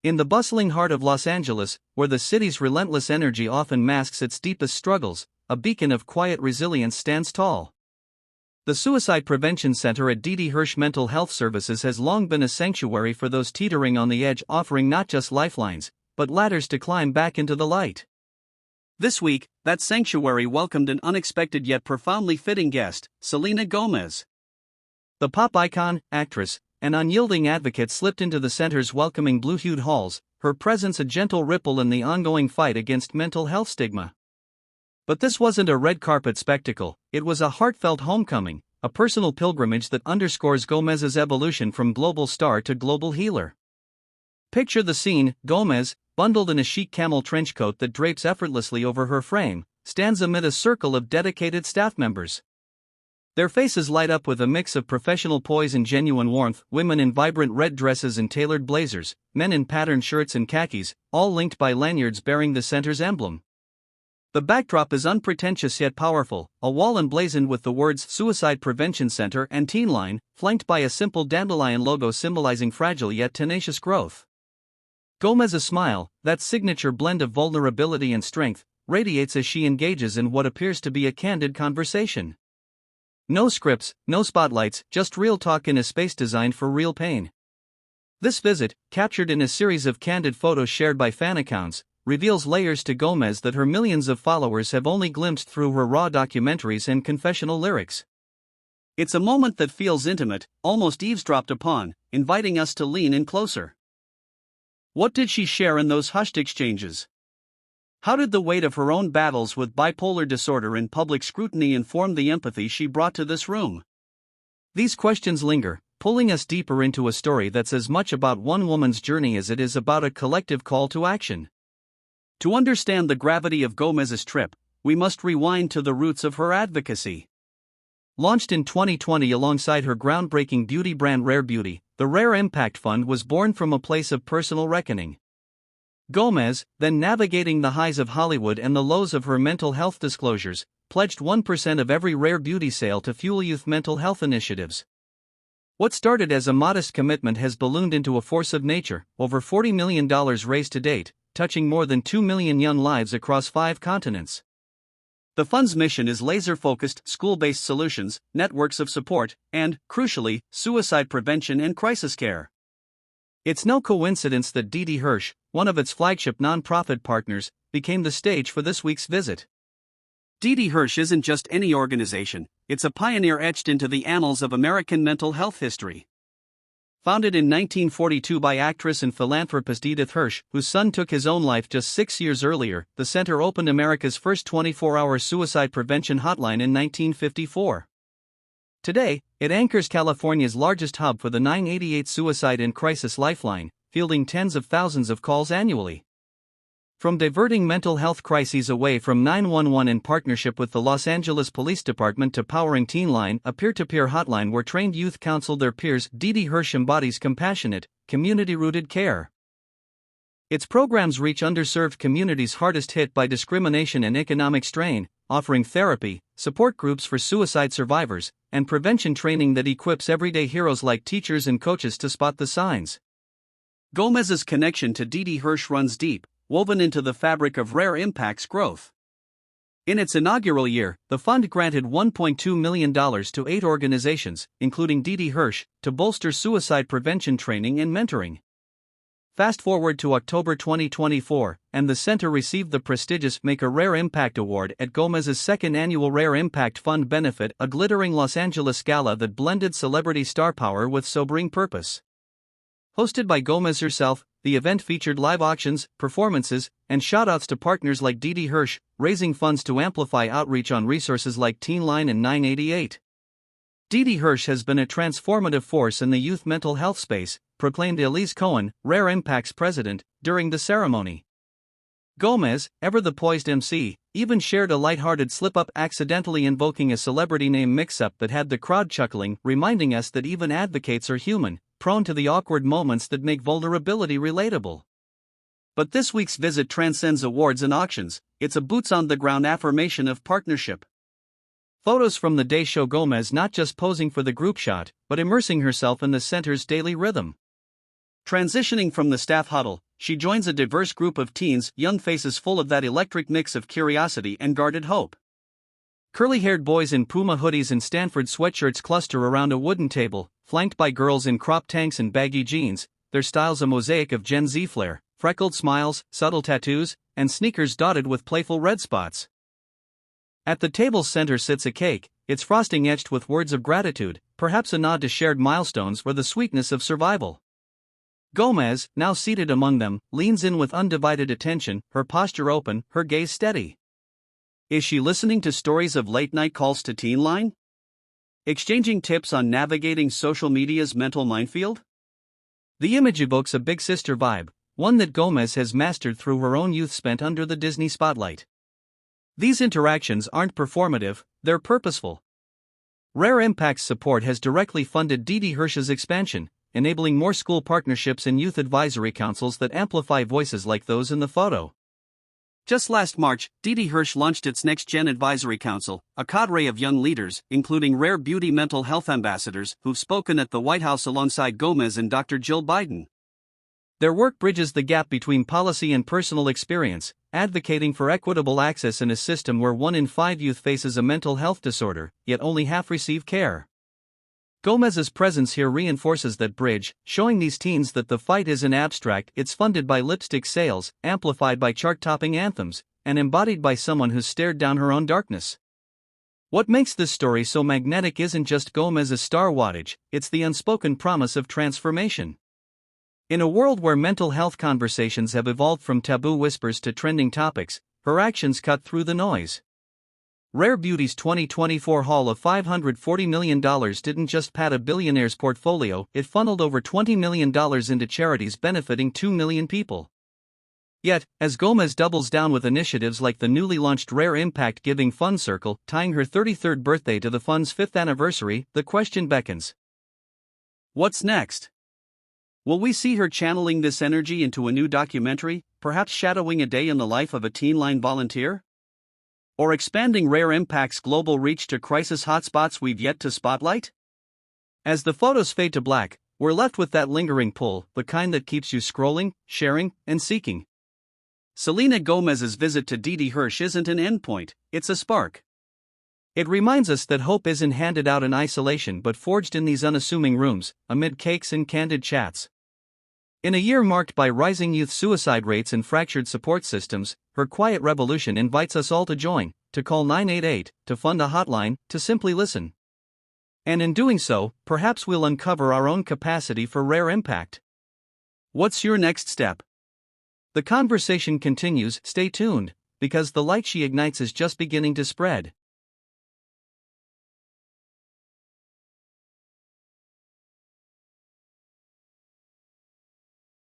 In the bustling heart of Los Angeles, where the city's relentless energy often masks its deepest struggles, a beacon of quiet resilience stands tall. The Suicide Prevention Center at Didi Hirsch Mental Health Services has long been a sanctuary for those teetering on the edge, offering not just lifelines, but ladders to climb back into the light. This week, that sanctuary welcomed an unexpected yet profoundly fitting guest, Selena Gomez. The pop icon, actress, and unyielding advocate slipped into the center's welcoming blue-hued halls, her presence a gentle ripple in the ongoing fight against mental health stigma. But this wasn't a red carpet spectacle, it was a heartfelt homecoming, a personal pilgrimage that underscores Gomez's evolution from global star to global healer. Picture the scene: Gomez, bundled in a chic camel trench coat that drapes effortlessly over her frame, stands amid a circle of dedicated staff members. Their faces light up with a mix of professional poise and genuine warmth, women in vibrant red dresses and tailored blazers, men in patterned shirts and khakis, all linked by lanyards bearing the center's emblem. The backdrop is unpretentious yet powerful, a wall emblazoned with the words Suicide Prevention Center and Teen Line, flanked by a simple dandelion logo symbolizing fragile yet tenacious growth. Gomez's smile, that signature blend of vulnerability and strength, radiates as she engages in what appears to be a candid conversation. No scripts, no spotlights, just real talk in a space designed for real pain. This visit, captured in a series of candid photos shared by fan accounts, reveals layers to Gomez that her millions of followers have only glimpsed through her raw documentaries and confessional lyrics. It's a moment that feels intimate, almost eavesdropped upon, inviting us to lean in closer. What did she share in those hushed exchanges? How did the weight of her own battles with bipolar disorder and public scrutiny inform the empathy she brought to this room? These questions linger, pulling us deeper into a story that's as much about one woman's journey as it is about a collective call to action. To understand the gravity of Gomez's trip, we must rewind to the roots of her advocacy. Launched in 2020 alongside her groundbreaking beauty brand Rare Beauty, the Rare Impact Fund was born from a place of personal reckoning. Gomez, then navigating the highs of Hollywood and the lows of her mental health disclosures, pledged 1% of every Rare Beauty sale to fuel youth mental health initiatives. What started as a modest commitment has ballooned into a force of nature, over $40 million raised to date, touching more than 2 million young lives across 5 continents. The fund's mission is laser-focused, school-based solutions, networks of support, and, crucially, suicide prevention and crisis care. It's no coincidence that Didi Hirsch, one of its flagship nonprofit partners, became the stage for this week's visit. Didi Hirsch isn't just any organization, it's a pioneer etched into the annals of American mental health history. Founded in 1942 by actress and philanthropist Didi Hirsch, whose son took his own life just 6 years earlier, the center opened America's first 24-hour suicide prevention hotline in 1954. Today, it anchors California's largest hub for the 988 Suicide and Crisis Lifeline, fielding tens of thousands of calls annually. From diverting mental health crises away from 911 in partnership with the Los Angeles Police Department to powering Teen Line, a peer-to-peer hotline where trained youth counsel their peers, Didi Hirsch embodies compassionate, community-rooted care. Its programs reach underserved communities hardest hit by discrimination and economic strain, offering therapy, support groups for suicide survivors, and prevention training that equips everyday heroes like teachers and coaches to spot the signs. Gomez's connection to Didi Hirsch runs deep, woven into the fabric of Rare Impact's growth. In its inaugural year, the fund granted $1.2 million to 8 organizations, including Didi Hirsch, to bolster suicide prevention training and mentoring. Fast forward to October 2024, and the center received the prestigious Make a Rare Impact Award at Gomez's second annual Rare Impact Fund benefit, a glittering Los Angeles gala that blended celebrity star power with sobering purpose. Hosted by Gomez herself, the event featured live auctions, performances, and shoutouts to partners like Didi Hirsch, raising funds to amplify outreach on resources like Teen Line and 988. Didi Hirsch has been a transformative force in the youth mental health space, proclaimed Elise Cohen, Rare Impact's president, during the ceremony. Gomez, ever the poised MC, even shared a lighthearted slip-up accidentally invoking a celebrity name mix-up that had the crowd chuckling, reminding us that even advocates are human, prone to the awkward moments that make vulnerability relatable. But this week's visit transcends awards and auctions, it's a boots-on-the-ground affirmation of partnership. Photos from the day show Gomez not just posing for the group shot, but immersing herself in the center's daily rhythm. Transitioning from the staff huddle, she joins a diverse group of teens, young faces full of that electric mix of curiosity and guarded hope. Curly-haired boys in Puma hoodies and Stanford sweatshirts cluster around a wooden table, flanked by girls in crop tanks and baggy jeans, their styles a mosaic of Gen Z flair, freckled smiles, subtle tattoos, and sneakers dotted with playful red spots. At the table's center sits a cake, its frosting etched with words of gratitude, perhaps a nod to shared milestones or the sweetness of survival. Gomez, now seated among them, leans in with undivided attention, her posture open, her gaze steady. Is she listening to stories of late-night calls to Teen Line? Exchanging tips on navigating social media's mental minefield? The image evokes a big sister vibe, one that Gomez has mastered through her own youth spent under the Disney spotlight. These interactions aren't performative, they're purposeful. Rare Impact's support has directly funded Didi Hirsch's expansion, enabling more school partnerships and youth advisory councils that amplify voices like those in the photo. Just last March, Didi Hirsch launched its Next Gen Advisory Council, a cadre of young leaders, including rare beauty mental health ambassadors, who've spoken at the White House alongside Gomez and Dr. Jill Biden. Their work bridges the gap between policy and personal experience, advocating for equitable access in a system where 1 in 5 youth faces a mental health disorder, yet only half receive care. Gomez's presence here reinforces that bridge, showing these teens that the fight isn't abstract, it's funded by lipstick sales, amplified by chart-topping anthems, and embodied by someone who's stared down her own darkness. What makes this story so magnetic isn't just Gomez's star wattage, it's the unspoken promise of transformation. In a world where mental health conversations have evolved from taboo whispers to trending topics, her actions cut through the noise. Rare Beauty's 2024 haul of $540 million didn't just pad a billionaire's portfolio, it funneled over $20 million into charities benefiting 2 million people. Yet, as Gomez doubles down with initiatives like the newly launched Rare Impact Giving Fund Circle, tying her 33rd birthday to the fund's 5th anniversary, the question beckons. What's next? Will we see her channeling this energy into a new documentary, perhaps shadowing a day in the life of a Teen Line volunteer? Or expanding Rare Impact's global reach to crisis hotspots we've yet to spotlight? As the photos fade to black, we're left with that lingering pull, the kind that keeps you scrolling, sharing, and seeking. Selena Gomez's visit to Didi Hirsch isn't an endpoint, it's a spark. It reminds us that hope isn't handed out in isolation but forged in these unassuming rooms, amid cakes and candid chats. In a year marked by rising youth suicide rates and fractured support systems, her quiet revolution invites us all to join, to call 988, to fund a hotline, to simply listen. And in doing so, perhaps we'll uncover our own capacity for rare impact. What's your next step? The conversation continues, stay tuned, because the light she ignites is just beginning to spread.